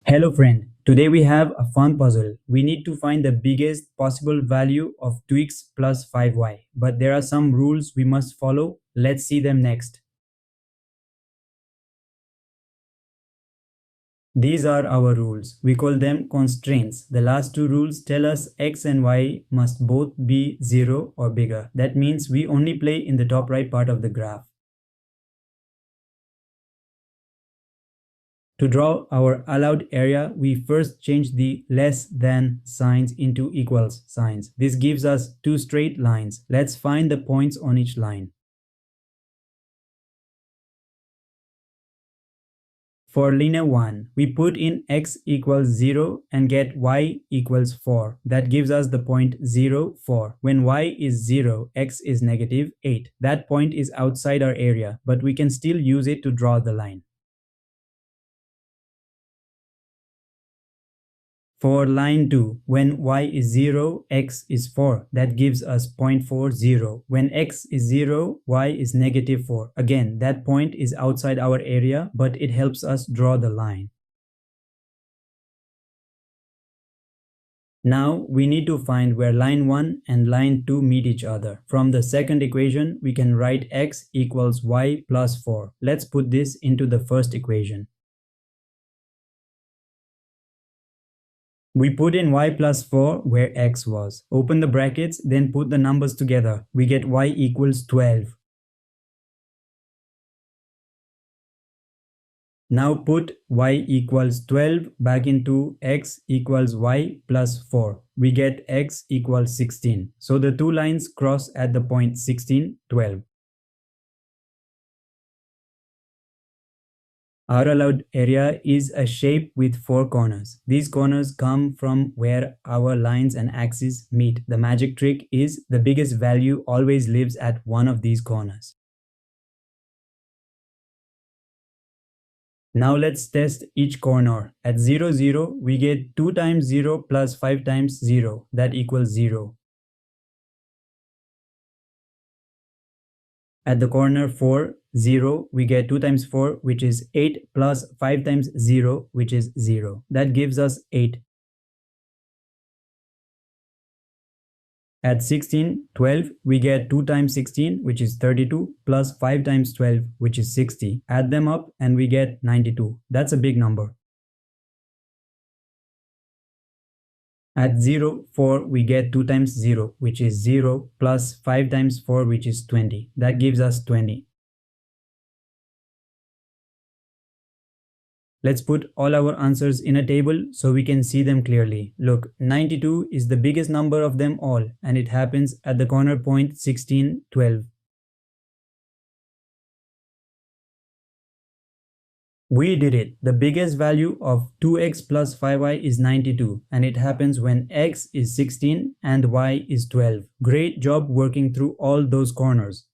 Hello friend, today we have a fun puzzle. We need to find the biggest possible value of 2x plus 5y, but there are some rules we must follow. Let's see them next. These are our rules. We call them constraints. The last two rules tell us x and y must both be 0 or bigger. That means we only play in the top right part of the graph. To draw our allowed area, we first change the less than signs into equals signs. This gives us two straight lines. Let's find the points on each line. For linear 1, we put in x equals 0 and get y equals 4. That gives us the point 0, 4. When y is 0, x is negative 8. That point is outside our area, but we can still use it to draw the line. For line 2, when y is 0, x is 4. That gives us 0.40. When x is 0, y is negative 4. Again, that point is outside our area, but it helps us draw the line. Now, we need to find where line 1 and line 2 meet each other. From the second equation, we can write x equals y plus 4. Let's put this into the first equation. We put in y plus 4 where x was. Open the brackets, then put the numbers together. We get y equals 12. Now put y equals 12 back into x equals y plus 4. We get x equals 16. So the two lines cross at the point 16, 12. Our allowed area is a shape with 4 corners. These corners come from where our lines and axes meet. The magic trick is the biggest value always lives at one of these corners. Now let's test each corner. At 0, 0, we get 2 times 0 plus 5 times 0. That equals 0. At the corner 4, 0, we get 2 times 4, which is 8, plus 5 times 0, which is 0. That gives us 8. At 16, 12, we get 2 times 16, which is 32, plus 5 times 12, which is 60. Add them up and we get 92. That's a big number. At 0, 4, we get 2 times 0, which is 0, plus 5 times 4, which is 20. That gives us 20. Let's put all our answers in a table so we can see them clearly. Look, 92 is the biggest number of them all, and it happens at the corner point 16, 12. We did it. The biggest value of 2x plus 5y is 92, and it happens when x is 16 and y is 12. Great job working through all those corners.